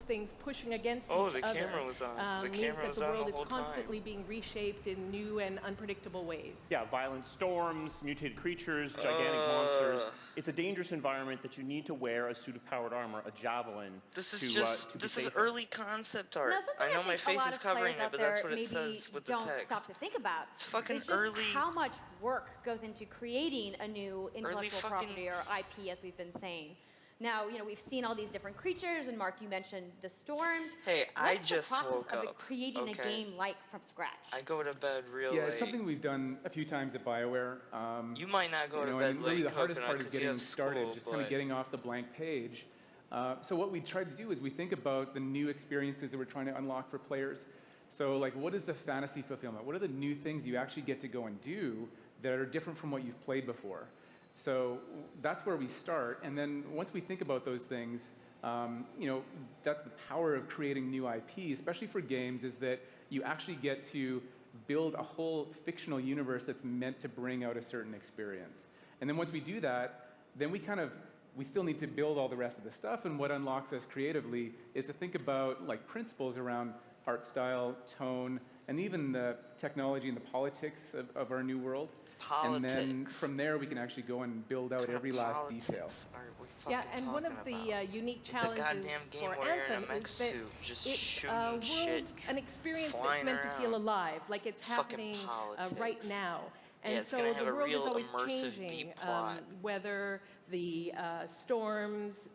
things pushing against Oh, each the other camera was on. The means camera that was the on world the is whole time. constantly being reshaped in new and unpredictable ways. Yeah, violent storms, mutated creatures, gigantic monsters. It's a dangerous environment that you need to wear a suit of powered armor, a javelin. This is to this is early concept art. Now, something I know think my a face lot is of covering players it, out but that's there what it maybe says with the don't text. stop to think about. It's fucking is just early. how much work goes into creating a new intellectual fucking- property or IP, as we've been saying. Now, we've seen all these different creatures, and Mark, you mentioned the storms. Hey, I What's just the process woke of up. creating a game like from scratch? I go to bed real Yeah, late. it's something we've done a few times at BioWare. You might not go to and bed really late, the hardest Coconut, part is 'cause you getting have started, school, just kind of but- getting off the blank page. So what we try to do is we think about the new experiences that we're trying to unlock for players. So like, what is the fantasy fulfillment? What are the new things you actually get to go and do that are different from what you've played before? So that's where we start. And then once we think about those things, that's the power of creating new IP, especially for games, is that you actually get to build a whole fictional universe that's meant to bring out a certain experience. And then once we do that, then we still need to build all the rest of the stuff, and what unlocks us creatively is to think about like principles around art style, tone, and even the technology and the politics of our new world. Politics. And then from there, we can actually go and build out every last detail. Yeah, and one of the unique challenges goddamn game for where you're in a Anthem mech is that suit, just it's shooting a world, shit, an experience that's flying meant to feel around. alive, like it's Fucking happening right politics. now. And Yeah, it's so gonna the have a world real is always immersive, changing, deep plot. whether the storms,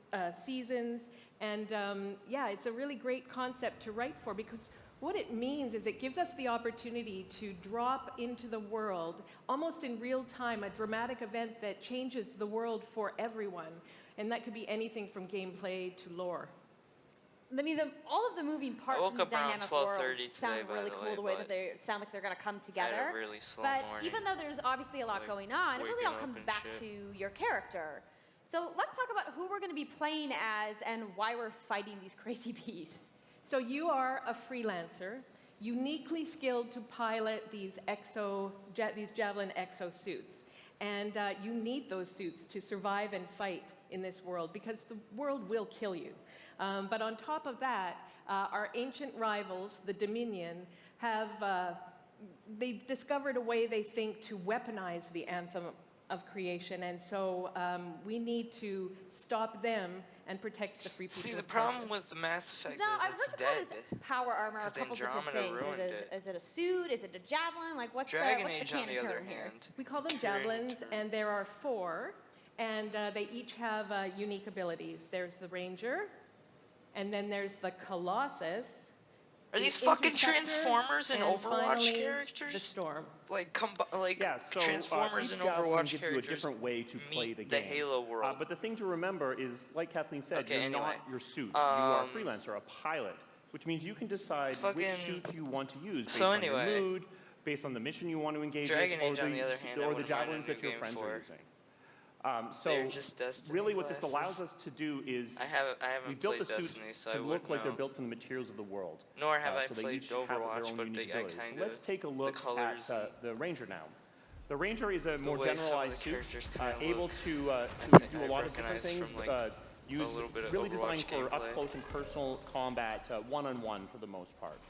seasons, and it's a really great concept to write for, because what it means is it gives us the opportunity to drop into the world, almost in real time, a dramatic event that changes the world for everyone. And that could be anything from gameplay to lore. I mean, all of the moving parts woke in the up around dynamic world 12:30 sound today, by really the cool, way, the way that but they sound like they're going to come I together. had a really slow But morning. even though there's obviously a lot Like, going on, it really waking all up comes and back shit. to your character. So let's talk about who we're going to be playing as and why we're fighting these crazy beasts. So you are a freelancer, uniquely skilled to pilot these Javelin exosuits. And you need those suits to survive and fight in this world, because the world will kill you. But on top of that, our ancient rivals, the Dominion, they've discovered a way, they think, to weaponize the Anthem of creation. And so we need to stop them and protect the free people. See, the of problem Karls. with the Mass Effect Now, is I've it's heard they call dead. this power armor a 'Cause couple different Andromeda things. ruined Is it a suit? Is it a javelin? Like, what's Dragon the Age, on canon the other term here? hand. We call them carrying javelins, turn. and there are 4, and they each have unique abilities. There's the Ranger, and then there's the Colossus. Are these the fucking Interceptor, Transformers and Overwatch finally, characters? the Storm. Like, Yeah, so Transformers each and javelin Overwatch gives you a characters different way to play meet the the game. Halo world. But the thing to remember is, like Kathleen said, Okay, you're not anyway. your suit. You are a freelancer, a pilot, which means you can decide which Fucking- suit you want to use based So on anyway, your mood, based on the mission you want to engage Dragon with, Age, on the other hand, I or the wouldn't mind a javelins new that your game friends for. are using. They're So just Destiny really what this classes. allows us to do is I we haven't built played the suits Destiny, so to I look wouldn't like they're know. built from the materials of the world. Nor have I So they played each have their Overwatch, own but unique I abilities. kind So let's take a look colors at the Ranger now. The Ranger is a the more way some of the generalized suit, characters kinda able look, to think do a I've lot of different recognized things. from, like, Use little bit of really Overwatch designed for up gameplay. close and personal combat, one-on-one for the most part.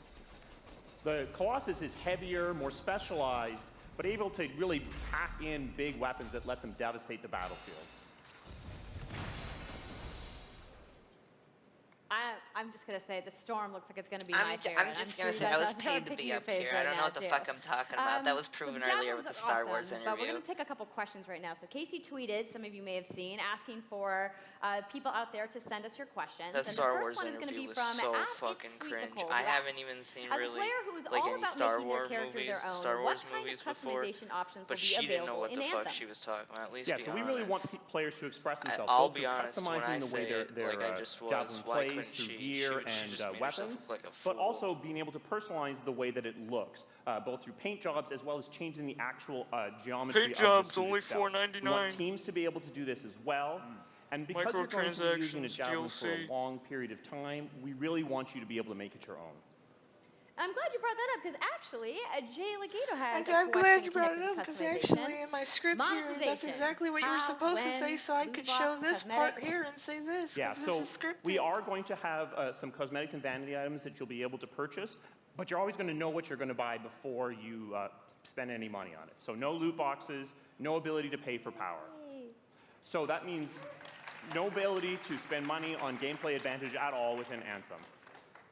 The Colossus is heavier, more specialized, but able to really pack in big weapons that let them devastate the battlefield. I'm just going to say the Storm looks like it's going to be I'm my just favorite. gonna say, I was paid to be up here. I don't know what the fuck I'm talking about. That was proven earlier with the Star Wars interview. But we're going to take a couple questions right now. So Casey tweeted, some of you may have seen, asking for people out there to send us your questions. That And Star the Wars first one is going to interview be was from so It's fucking Sweet cringe. Nicole, I who haven't asks, even seen as a really player who is like all any about Star making their Wars character movies, their own, Star what Wars kind movies of before, customization options but will be she didn't know available what in the fuck Anthem? she was talking about. At least Yeah, be so we honest. really want players to express themselves. I'll both be through honest, when I customizing the say way it their like I just was, javelin why plays couldn't through she? gear She just and made herself weapons, look like a but fool. also being able to personalize the way that it looks, both through paint jobs as well as changing the actual geometry Paint of jobs the suit only itself. We $4.99. want teams to be able to do this as well. And because you're going to be using a Microtransactions, javelin for DLC. a long period of time, we really want you to be able to make it your own. I'm glad you brought that up because actually, Jay Legato has. I'm a glad question you brought it connected up to because customization. actually in my script here, that's Monetization. exactly what you were How, supposed to say, when, so I loot could box, show this part cosmetics. here and say this, Yeah, because so this is scripted. we are going to have some cosmetics and vanity items that you'll be able to purchase, but you're always going to know what you're going to buy before you spend any money on it. So no loot boxes, no ability to pay for power. Yay. So that means no ability to spend money on gameplay advantage at all within Anthem.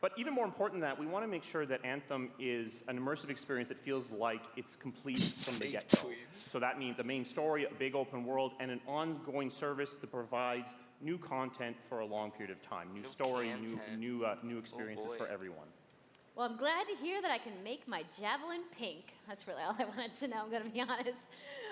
But even more important than that, we want to make sure that Anthem is an immersive experience that feels like it's complete from the Fake get-go. tweets. So that means a main story, a big open world, and an ongoing service that provides new content for a long period of time. New story, new experiences boy. for everyone. Well, I'm glad to hear that I can make my javelin pink. That's really all I wanted to know, I'm going to be honest.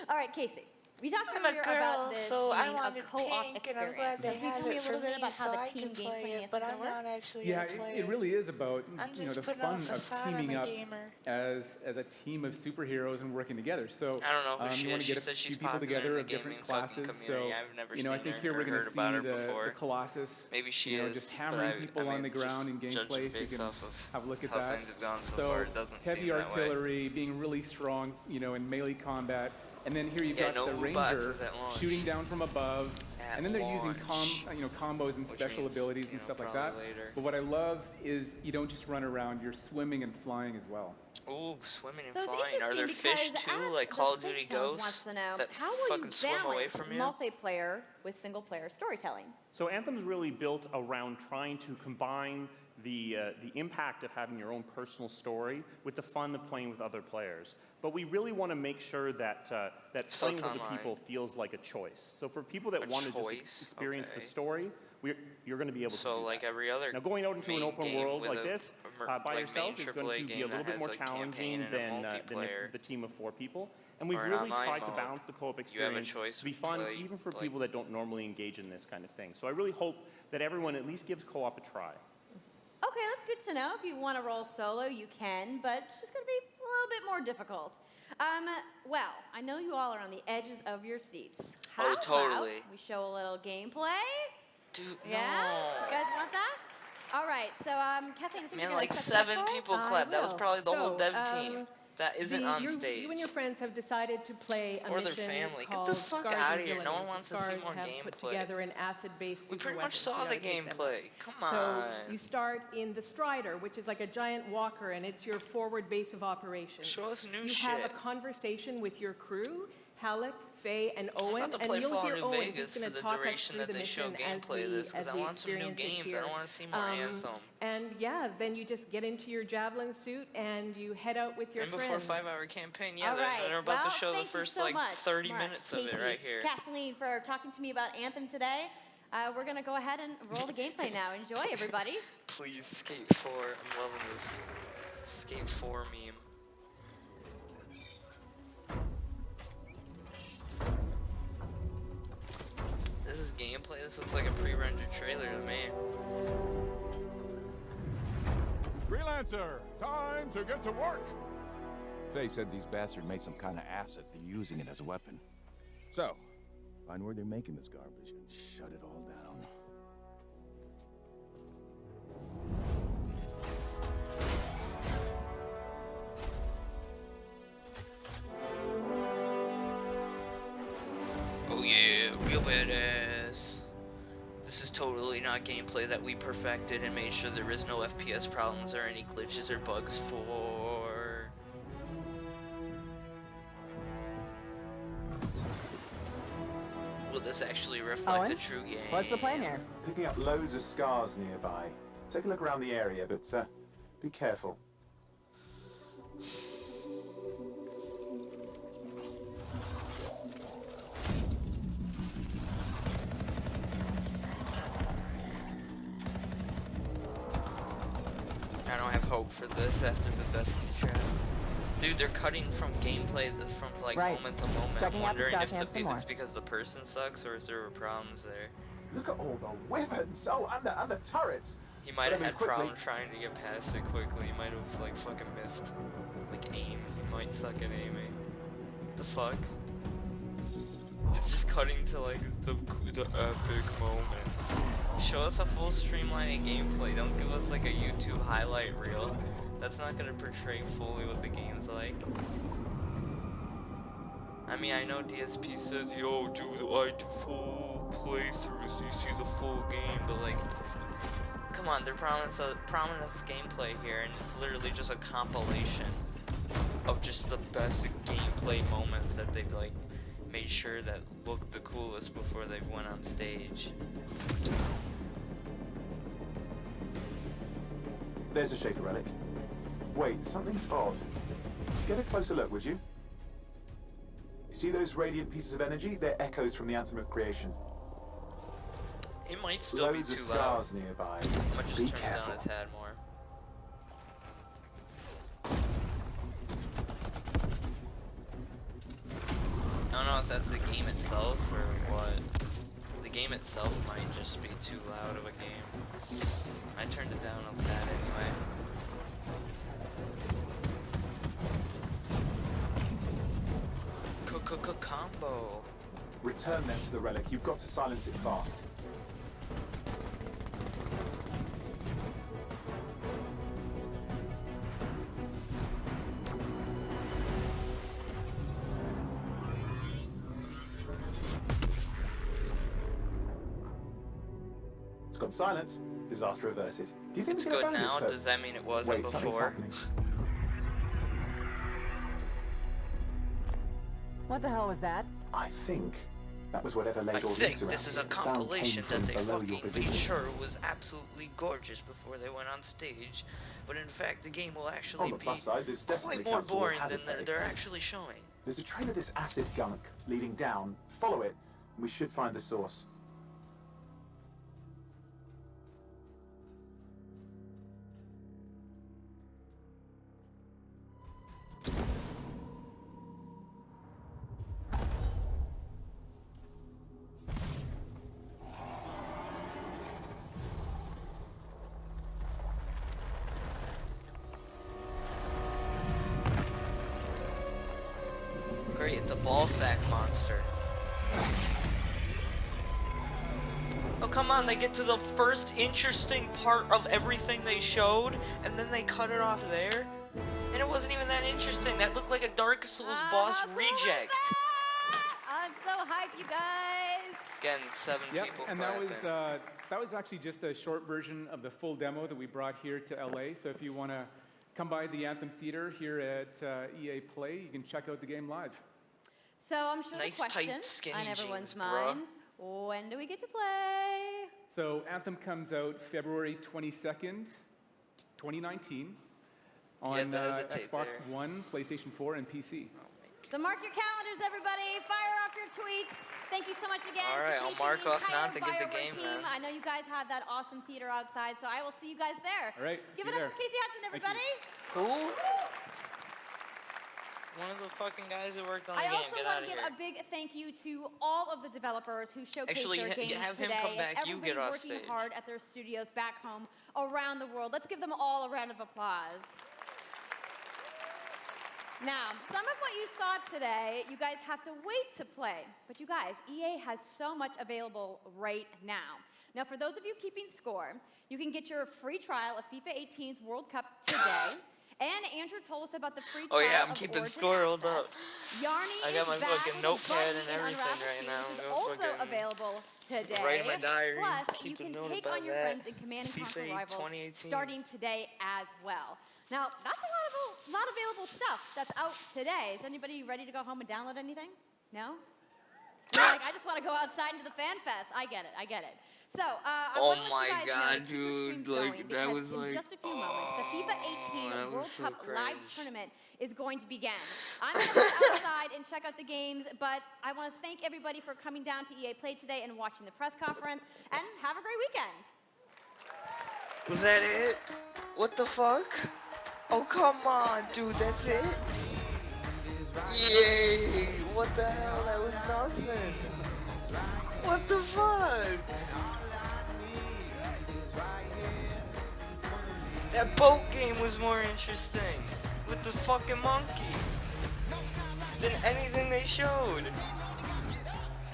All right, Casey. We talked I'm a earlier girl, about this so I being a wanted co-op pink, experience. and I'm glad they Can you had tell me it a for little bit me about so how the I team can play gameplay it, but I'm work? not actually Yeah, gonna play it really is about I'm the just putting fun on a of facade, I'm teaming a up gamer. as a team of superheroes and working together. So I don't know who she you want is. to She get said a she's few people popular in together the of different gaming fucking classes. So community. I've never I seen think her here or we're going heard to about see her the before. Colossus. Maybe she is, just but hammering I people mean, on the ground in just gameplay. judging If you based can off of have a look at how that. things have gone so far, it doesn't heavy seem that way. artillery, being really strong, in melee combat. And then here you've Yeah, got no the loot ranger boxes at launch. shooting down from above, At and then they're using launch. combos and Which special means, abilities and stuff like that. probably later. But what I love is you don't just run around; you're swimming and flying as well. Ooh, swimming and So it's flying. Are there interesting fish because too, as like the Call of Fake Duty Tones wants ghosts to know, that how will fucking you swim away balance from you? multiplayer with single-player storytelling? So Anthem's really built around trying to combine the impact of having your own personal story with the fun of playing with other players. But we really want to make sure that So playing it's with other online. people feels like a choice. So for people that A want to choice? just experience the Okay. story, you're going to be able to So do like that. every other Now going out into an main open game world with like a this, like by main yourself is going AAA to be a game little that bit has more a challenging campaign and a than multiplayer. if the team of 4 people. And we've or an really online tried to mode. balance the co-op You have a experience choice to be to fun play, even for like- people that don't normally engage in this kind of thing. So I really hope that everyone at least gives co-op a try. Okay, that's good to know. If you want to roll solo, you can, but it's just going to be a little bit more difficult. Well, I know you all are on the edges of your seats. How totally. about we show a little gameplay? Dude, Yeah? no. You guys want that? All right, so Kathleen, I think Man, you're like gonna set this 7 up for us? people I clapped. That was will. probably the whole So, dev team. That isn't on stage. You and your friends have decided to play a Or their mission family. Get called the fuck Scars outta and here. No Villainy. one wants to The see Scars more have put gameplay. together an acid-based We super pretty much weapon. saw You the gotta take them out. gameplay. Come on. So you start in the Strider, which is like a giant walker, and it's your forward base of operations. Show us new You shit. have a conversation with your crew, Halleck, Faye, and Owen, I'm about to and play you'll Fallout hear New Owen. Vegas He's for going the to talk us duration through that the they show mission as gameplay of we, this, because as I we want some new experience it games. I here. don't want to see more Anthem. And yeah, then you just get into your javelin suit and you head out with your And before friends. 5-hour campaign, yeah, All right. they're about to Well, show the thank you first so like much, 30 Mark, minutes of Casey, it right here. Kathleen, for talking to me about Anthem today. We're going to go ahead and roll the gameplay now. Enjoy, everybody. Please, Skate 4. I'm loving this Skate 4 meme. This is gameplay. This looks like a pre-rendered trailer to me. Freelancer, time to get to work! Faye said these bastards made some kind of acid. They're using it as a weapon. So, find where they're making this garbage and shut it all down. Oh yeah, real badass. This is totally not gameplay that we perfected and made sure there is no FPS problems or any glitches or bugs for. Will this actually reflect Owen? a true game? What's the plan here? Picking up loads of scars nearby. Take a look around the area, but be careful. I don't have hope for this after the Destiny trap. Dude, they're cutting from gameplay from like Right. moment to moment. Checking I'm out the wondering if scout cam some more. it's because the person sucks or if there were problems there. Look at all the weapons! Oh, and the turrets! He might have Gotta had move quickly. problems trying to get past it quickly. He might have like fucking missed. Like aim. He might suck at aiming. The fuck? It's just cutting to like the epic moments. Show us a full streamlining gameplay. Don't give us like a YouTube highlight reel. That's not gonna portray fully what the game's like. I mean, I know DSP says, yo, dude, I do full playthroughs, so you see the full game, but like, come on, they're promising us gameplay here, and it's literally just a compilation of just the best gameplay moments that they've like made sure that looked the coolest before they went on stage. There's a Shaker relic. Wait, something's odd. Get a closer look, would you? See those radiant pieces of energy? They're echoes from the Anthem of Creation. It might still Loads be of too loud. scars nearby. I might just Be turn it down careful. a tad more. I don't know if that's the game itself or what. The game itself might just be too loud of a game. I turned it down a tad anyway. Combo. Return them to the relic. You've got to silence it fast. It's gone silent. Disaster averted. Do you think It's we're gonna good ban now. this for- Does that mean it wasn't Wait, something's before? happening. What the hell was that? I think that was whatever laid I all think this around this is a here. The sound compilation came that they from below your fucking position. made sure was absolutely gorgeous before they went on stage. But in fact, the game will actually On the be plus side, this definitely quite more counts for what boring hazard than pay. they're actually showing. There's a trail of this acid gunk leading down. Follow it, and we should find the source. Great, it's a ball sack monster. Oh, come on, they get to the first interesting part of everything they showed, and then they cut it off there? And it wasn't even that interesting. That looked like a Dark Souls boss How cool is reject. that? I'm so hyped, you guys. Again, 7 Yep, people and clapping. that was actually just a short version of the full demo that we brought here to LA. So if you want to come by the Anthem Theater here at EA Play, you can check out the game live. So I'm sure Nice, the tight, question skinny on everyone's jeans, bruh. minds, when do we get to play? So Anthem comes out February 22nd, 2019 on Yeah, don't hesitate Xbox there. One, PlayStation 4, and PC. Oh my God. So mark your calendars, everybody. Fire off your tweets. Thank you so much again. All to right, I'll Casey mark and the off not to entire get the BioWare game team. then. I know you guys have that awesome theater outside, so I will see you guys there. All right, Give see it you up there. for Casey Hudson, Thank you. everybody. Who? One of the fucking guys who worked on the I game. also Get want out to of give here. a big thank you to all of the developers who showcased Actually, their games have him today. come back, And you everybody get off working stage. hard at their studios back home around the world. Let's give them all a round of applause. Now, some of what you saw today, you guys have to wait to play. But you guys, EA has so much available right now. Now, for those of you keeping score, you can get your free trial of FIFA 18's World Cup today. And Andrew told us about the free trial Oh yeah, I'm of keeping Origin score. Hold Access. up. Yarny I got my is back fucking with notepad Bunny and everything Unravel right 2, now. which is I'm also fucking available today. write in my diary, Plus, keep you a can note take about on your that. friends in Command and Conquer FIFA Rivals 2018. starting today as well. Now, that's a lot of available stuff that's out today. Is anybody ready to go home and download anything? No? You're like, I just want to go outside into the fan fest. I get it. I get it. So, I Oh want to my let you guys God, know, keep your dude, streams like, going that because was in like- just a few moments, the FIFA 18 that was World so Cup live cringe. tournament is going to begin. I'm going to head outside and check out the games, but I want to thank everybody for coming down to EA Play today and watching the press conference, and have a great weekend. Was that it? What the fuck? Oh come on, dude, that's it? Yay! What the hell? That was nothing. What the fuck? That boat game was more interesting with the fucking monkey than anything they showed.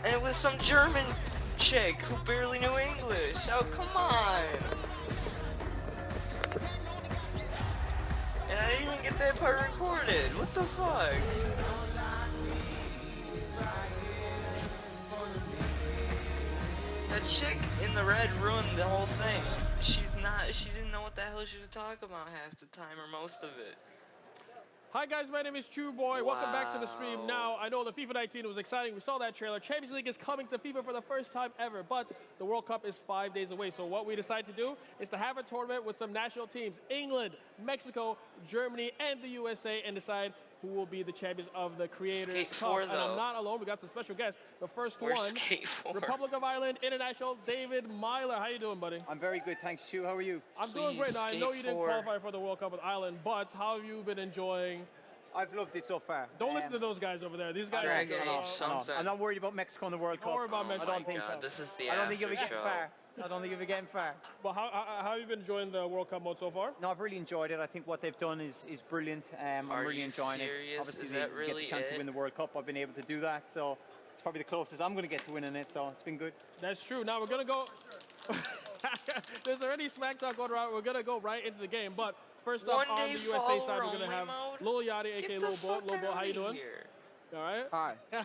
And it was some German chick who barely knew English. Oh, come on. get that part recorded. What the fuck? That chick in the red ruined the whole thing. She didn't know what the hell she was talking about half the time or most of it. Hi guys, my name is True Boy. Welcome back to the stream. Wow. Now, I know the FIFA 19 was exciting. We saw that trailer. Champions League is coming to FIFA for the first time ever, but the World Cup is 5 days away. So what we decided to do is to have a tournament with some national teams, England, Mexico, Germany, and the USA, and decide who will be the champions of the Creators Skate Cup. 4, And though. I'm not alone. We got some special guests. The first Where's one, Skate 4? Republic of Ireland International, David Myler. How you doing, buddy? I'm very good, thanks, Stu. How are you? I'm doing great. Please, Now, I know you Skate didn't 4. qualify for the World Cup with Ireland, but how have you been enjoying? I've loved it so far. Don't listen to those guys over there. These guys Dragon are Age I know. something. I'm not worried about Mexico in the World Cup. Don't worry about Oh Mexico. my don't think god, so. this is the I don't think you'll after be getting show. far. I don't think you'll be getting far. But how have you been enjoying the World Cup mode so far? No, I've really enjoyed it. I think what they've done is brilliant. I'm Are really you enjoying serious? it. Obviously, Is they that get really the chance it? to win the World Cup. I've been able to do that, so it's probably the closest I'm going to get to winning it. So it's been good. That's true. Now we're gonna go. There's already smack talk going around. We're gonna go right into the game. But first up One on the day USA follower side, we're gonna only have mode? Lil Yachty, aka Get the Lil Bo. fuck Lil Bo, how you outta doing? here. All right. Hi. EA,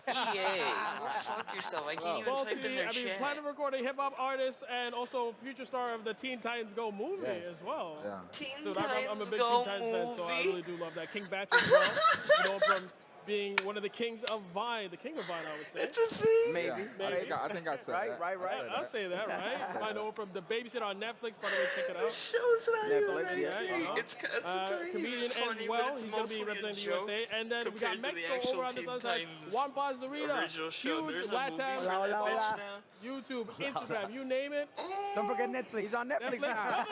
go fuck yourself. I can't even Both type in the, their I mean, chat. platinum recording hip hop artist and also future star of the Teen Titans Go movie as well. Yeah. Teen Dude, I'm a Titans big Go Teen Titans fan, so I movie. really do love that. King Batch as well. You know, from being one of the kings of Vine, the king of Vine, I would say. It's a thing. Maybe. Maybe. I think I said Right, that. right, right. I'll say that, right? I know from the Babysitter on Netflix. By the way, check it The out. show's not even Netflix, that yeah, you know. big. It's tiny, Comedian it's funny, as well. but it's He's going to mostly be a representing the joke USA. And then we got compared to the Mexico actual over on the Teen other side. Titans Juan Pazurita. original show. Huge There's a movie Latin. for that bitch now. YouTube, Instagram, you name it. Don't forget Netflix. He's on Netflix, now.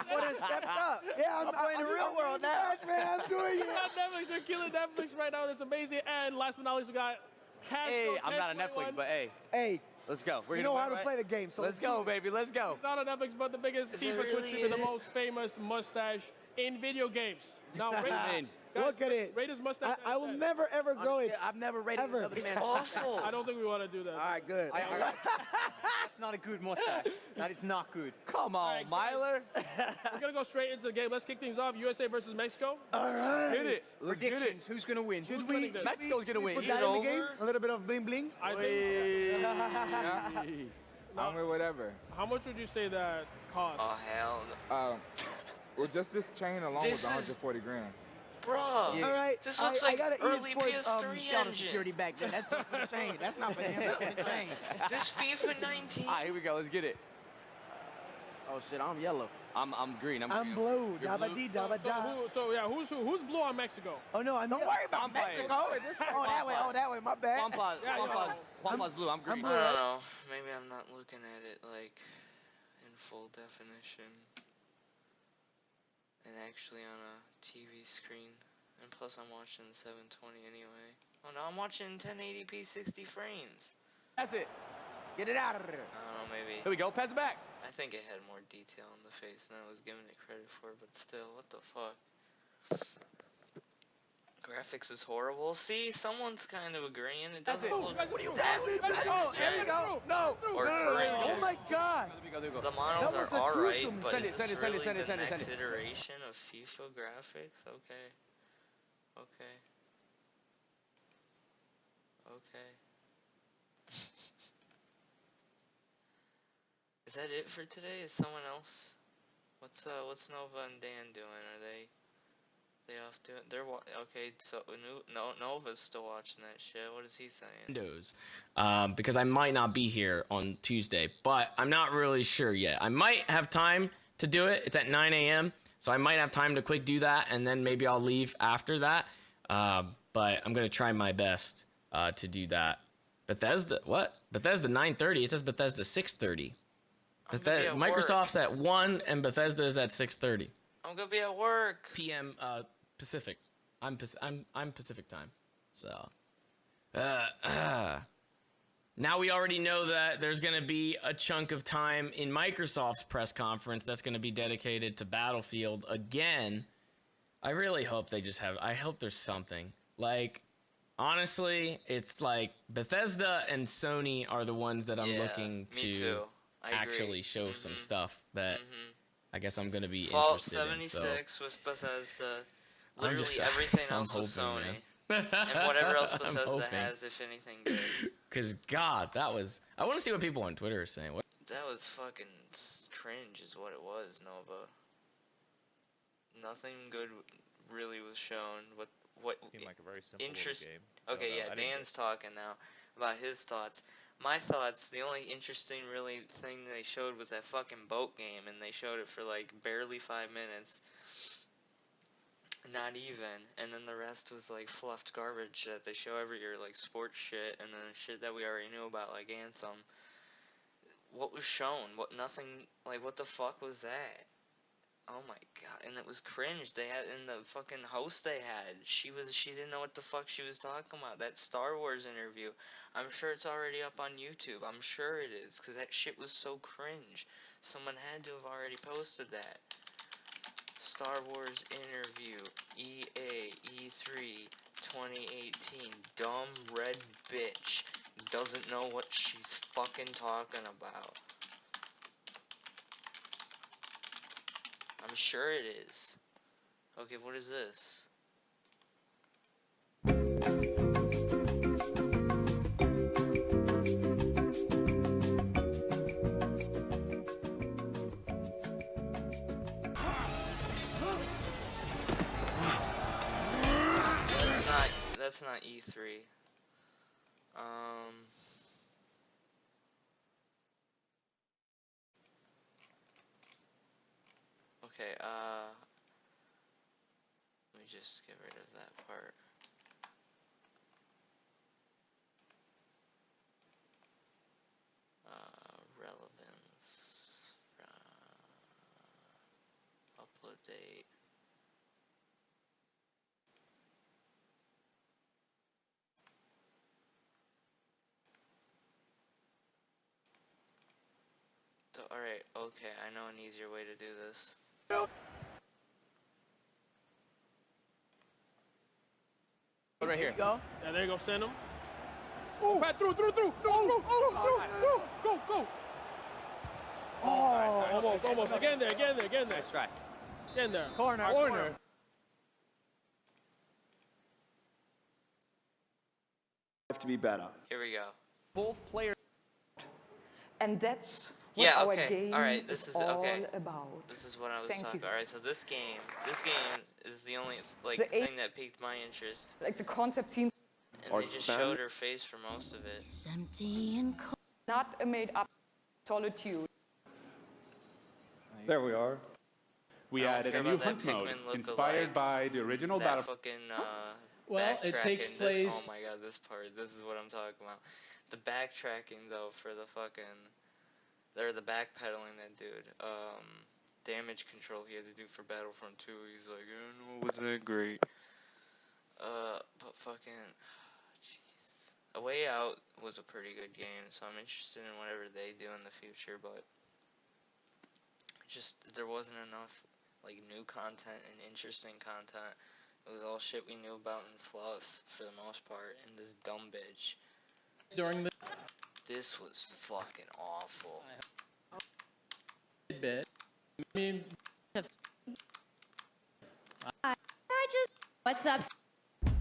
What has stepped up? Yeah, I'm playing the real world now. Man, I'm doing it. Netflix, they're killing Netflix right now. That's amazing. And last but not least, we got Castro. Hey, I'm not on 1021. Netflix, but hey, Hey, let's go. We're you gonna know win, how to right? play the game, so Let's go, baby. Let's go. It's not on Netflix, but the biggest Is it FIFA Twitch really streamer, the it? most famous mustache in video games. Now, rate, in. guys, Look at it. Rate his mustache. I will never ever grow it. I've never rated Ever. another It's man. awful. I don't think we want to do that. All right, good. That's not a good mustache. That is not good. Come on, Alright, guys. Myler. We're going to go straight into the game. Let's kick things off. USA versus Mexico. All right. Hit it. Predictions. Who's gonna win? Should Who's we? winning this? Mexico's gonna win. Put Is that it in the game? over? A little bit of bling bling. I think I'm with whatever. How much would you say that cost? Oh hell, no. Well, just this chain alone This was is- 140 grand. bro. All right. This looks I like got an early eSports, PS3 Shadow engine. security back then. That's just for the chain. That's not for him. That's for the chain. This FIFA 19. Alright, here we go. Let's get it. Oh shit, I'm yellow. I'm green. I'm blue. You're Dabba blue? dee dabba da. Who's blue on Mexico? Oh no, don't worry about I'm playing. Mexico. Oh that way. Oh that way. My bad. Juanpa's blue. I'm green. I don't know. Maybe I'm not looking at it like in full definition and actually on a TV screen. And plus, I'm watching 720 anyway. Oh no, I'm watching 1080p 60 frames. That's it. Get it out of there. I don't know, maybe. Here we go. Pass it back. I think it had more detail in the face than I was giving it credit for, but still, what the fuck? Graphics is horrible. See, someone's kind of agreeing. It That's doesn't it. look Guys, what are you that doing? next Oh, there we gen go. No. or current Oh gen. my god. There we go. The models That are was a alright, gruesome- but Send it, is this send it, send it, really send it, the send it, next send it. iteration of FIFA graphics? Okay. Okay. Okay. Is that it for today? Is someone else? What's Nova and Dan doing? Are they off doing? Okay. So Nova's still watching that shit. What is he saying? Windows, because I might not be here on Tuesday, but I'm not really sure yet. I might have time to do it. It's at 9 a.m., so I might have time to quick do that, and then maybe I'll leave after that. But I'm gonna try my best to do that. Bethesda, what? Bethesda 9:30. It says Bethesda 6:30. Microsoft's at 1 and Bethesda is at 6:30 I'm gonna be at work. p.m. Pacific. I'm Pacific time. So now we already know that there's going to be a chunk of time in Microsoft's press conference that's going to be dedicated to Battlefield again. I really hope they just have, I hope there's something. Like, honestly, it's like Bethesda and Sony are the ones that I'm looking me to too. I actually agree. show some stuff that I guess I'm going to be Fallout interested in. So. 76 with Bethesda. Literally just- everything I'm else was hoping, Sony. man. And whatever else I'm Bethesda hoping. has, if anything good. Cause God, that was. I want to see what people on Twitter are saying. What? That was fucking cringe is what it was, Nova. Nothing good really was shown. What Seemed like a very simple interest? game. Okay, yeah, Dan's talking now about his thoughts. My thoughts, the only interesting really thing they showed was that fucking boat game, and they showed it for like barely 5 minutes. Not even. And then the rest was like fluffed garbage that they show every year, like sports shit, and then shit that we already knew about, like Anthem. What was shown? What nothing, like what the fuck was that? Oh my god, and it was cringe. They had, in the fucking host they had, she didn't know what the fuck she was talking about. That Star Wars interview, I'm sure it's already up on YouTube. I'm sure it is, because that shit was so cringe. Someone had to have already posted that. Star Wars interview, EA, E3, 2018, dumb red bitch, doesn't know what she's fucking talking about. I'm sure it is. Okay, what is this? That's not E3. Okay, let me just get rid of that part. Relevance, upload date. Alright, okay, I know an easier way to do this. Right here. Go. Yeah, there you go. Send him. Oh, Pat, through. No, go. Oh, almost. Again there. Nice try. Get there. Corner. Have to be better. Here we go. Both players. And that's what Yeah, our okay. game Alright, this is all okay. about. This is what I was Thank talking you. about. Alright, so this game is the only The thing that piqued my interest. Like the concept seems And they just showed her face for most of it. empty and cold. Not a made-up solitude. There we are. We I don't added care a new about that hunt mode, Pikmin inspired look-alike. by the original That Battlefield. fucking Well, it takes backtracking, this, place- oh my god, this part, this is what I'm talking about. The backtracking though for the fucking, or the backpedaling that dude, damage control he had to do for Battlefront 2, he's like, no, wasn't that great. But fucking, jeez. A Way Out was a pretty good game, so I'm interested in whatever they do in the future, but just, there wasn't enough, like, new content and interesting content. It was all shit we knew about in fluff, for the most part, and this dumb bitch. During the This was fucking awful. bit, I mean, What's up? Run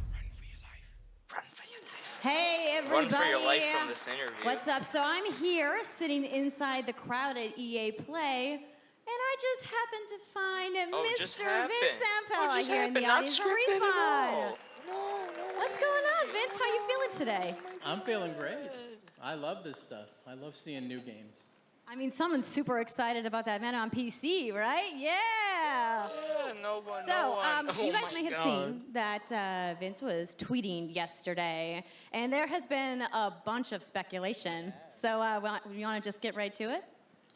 for your life. Hey, Run everybody. for your life from this interview. What's up? So I'm here sitting inside the crowd at EA Play, and I just happened to find just Mr. happened. Vince Zampella Just here in the happened, not audience from scripted at Respawn. all. No. What's going on, Vince? How you feeling today? I'm feeling great. I love this stuff. I love seeing new games. I mean, someone's super excited about that man on PC, right? Yeah. Yeah, no one. So, Oh you guys my may have God. seen that Vince was tweeting yesterday, and there has been a bunch of speculation. So, you want to just get right to it?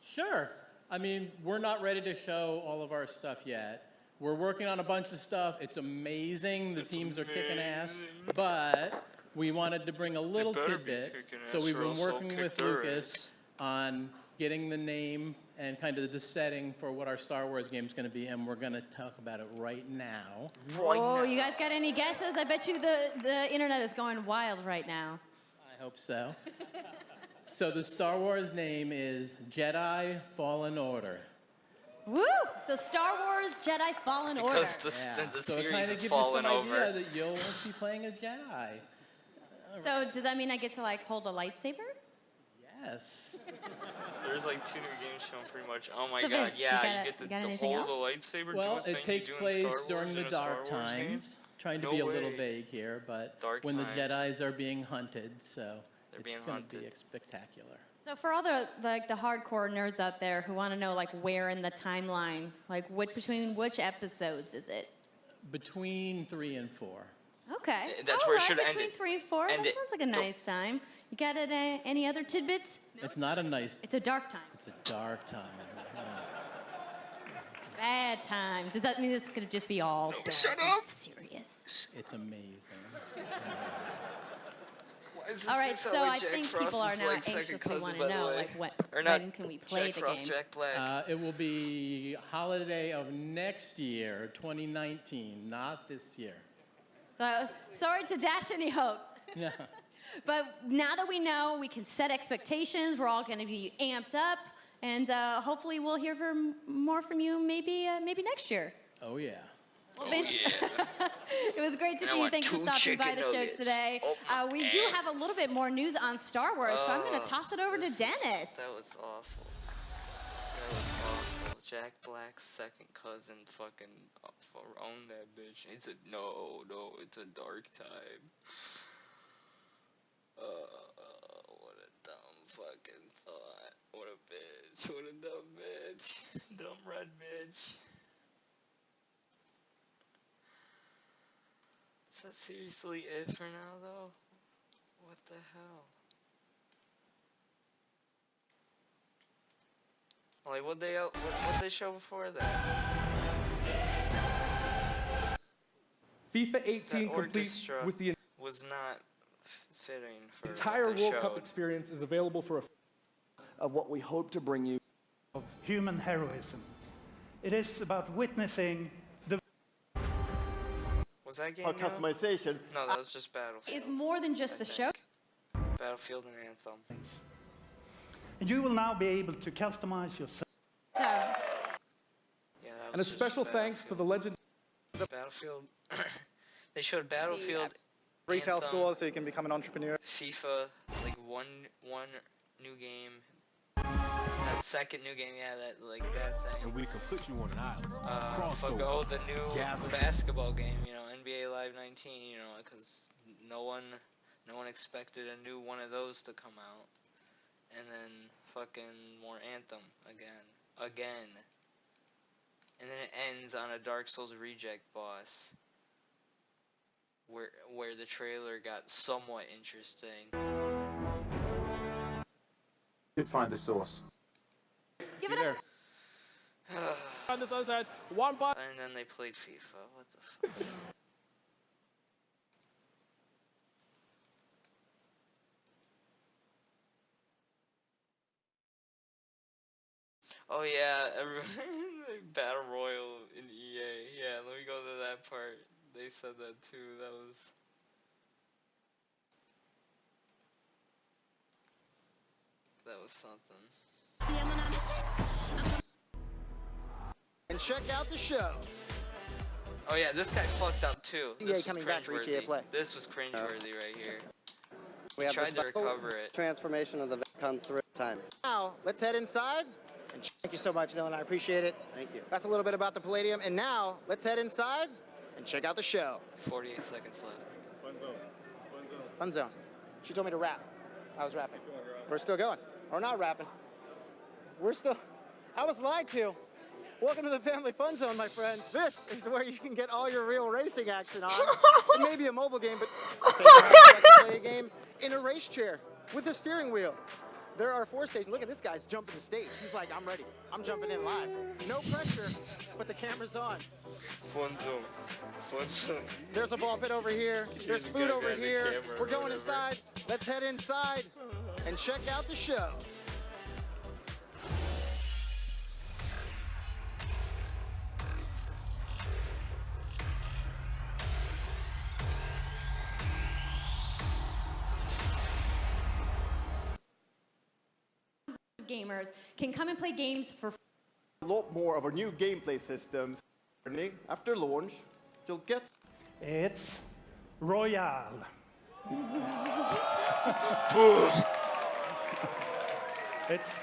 Sure. I mean, we're not ready to show all of our stuff yet. We're working on a bunch of stuff. It's amazing. The teams are kicking ass. But we wanted to bring a little better be tidbit. kicking So ass we've or been else I'll working kick with their Lucas on getting the name and kind of the setting for what our Star Wars game is going to be, and we're going to talk about it right now. Oh, you guys got any guesses? I bet you the internet is going wild right now. I hope so. So the Star Wars name is Jedi Fallen Order. Woo! So Star Wars Jedi Fallen Order. Because the So it series kind of has gives fallen you some over. idea that you'll be playing a Jedi. So does that mean I get to like hold a lightsaber? Yes. There's like 2 new games shown pretty much. Oh my So god, Vince, you yeah, got you get to anything hold else? a lightsaber, do Well, a thing it takes you do in Star place Wars during in the a Star dark Wars game? times. Trying to No be a little way. vague here, but Dark when times. the Jedis are being hunted, so They're it's being going to be hunted. spectacular. So for all the hardcore nerds out there who want to know like where in the timeline, like between which episodes is it? Between 3 and 4. Okay. That's where it should between end it. 3 and 4. End That it. sounds like a nice time. You got any other tidbits? It's not a nice. It's a dark time. It's a dark time. Yeah. Bad time. Does that mean it's gonna just be all dark shut and up! serious? It's amazing. Why is this All dude right, sound so like I Jack think Frost people are is, now like, second anxiously cousin, want by to the know way. like Or not when can we play Jack the Frost, game? Jack Black. It will be holiday of next year, 2019, not this year. Sorry to dash any hopes. Yeah. But now that we know, we can set expectations. We're all going to be amped up, and hopefully we'll hear more from you maybe next year. Oh yeah. Well, Vince, it was great to And I see you. want Thanks for 2 stopping by chicken the show nuggets. today. Oh, We do have a little bit more news on Star Wars, so I'm going to toss it over to this Dennis. That was awful. That was awful. Jack Black's second cousin fucking owned that bitch. He said, no, it's a dark time. What a dumb fucking thought. What a bitch. What a dumb bitch. Dumb red bitch. Is that seriously it for now, though? What the hell? Like, what they show before that? FIFA 18 That complete orchestra with the was not fitting for entire what they World Cup showed. experience is available for of what we hope to bring you. Of human heroism. It is about witnessing the Was that game? customization. No, that was just Battlefield. It's more than just the show. Battlefield and Anthem. And you will now be able to customize yourself. So, Yeah, that And a was just special thanks to the legend. Battlefield. They showed Battlefield, Retail Anthem, stores so you can become an entrepreneur. FIFA, like one new game. That second new game, yeah, that thing. And we can put you on an island. The new basketball game, NBA Live 19, because no one expected a new one of those to come out. And then fucking more Anthem again. And then it ends on a Dark Souls reject boss. Where the trailer got somewhat interesting. Did find the source. give it up. On this other side, one bot. And then they played FIFA. What the fuck? Oh yeah, Battle Royale in EA. Yeah, let me go to that part. They said that too. That was something. And check out the show. Oh yeah, this guy fucked up too. EA This was coming back for each EA cringeworthy. play. This was cringeworthy right here. We He have tried the to special recover it. transformation of the come through time. Now, let's head inside. And thank you so much, Dylan. I appreciate it. Thank you. That's a little bit about the Palladium. And now, let's head inside and check out the show. 48 seconds left. Fun zone. She told me to rap. I was rapping. We're still going. Or not rapping. I was lied to. Welcome to the Family Fun Zone, my friends. This is where you can get all your real racing action on. It may be a mobile game, but say you like to play a game in a race chair with a steering wheel. There are 4 stations. Look at this guy's jumping the stage. He's like, I'm ready. I'm jumping in live. No pressure, but the camera's on. Fun zone. Fun zone. There's a ball pit over here. There's food over here. We're going inside. Let's head inside and check out the show. Gamers can come and play games for a lot more of our new gameplay systems. After launch, you'll get... It's Royale. It's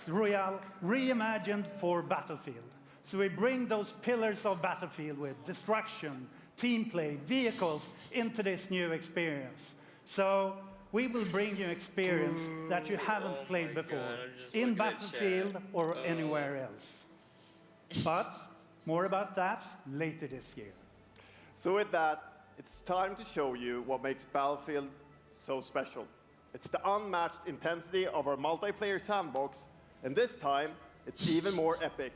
Royale reimagined for Battlefield. So we bring those pillars of Battlefield with destruction, team play, vehicles into this new experience. So we will bring you experience that you haven't played before in Battlefield or anywhere else. But more about that later this year. So with that, it's time to show you what makes Battlefield so special. It's the unmatched intensity of our multiplayer sandbox, and this time, it's even more epic.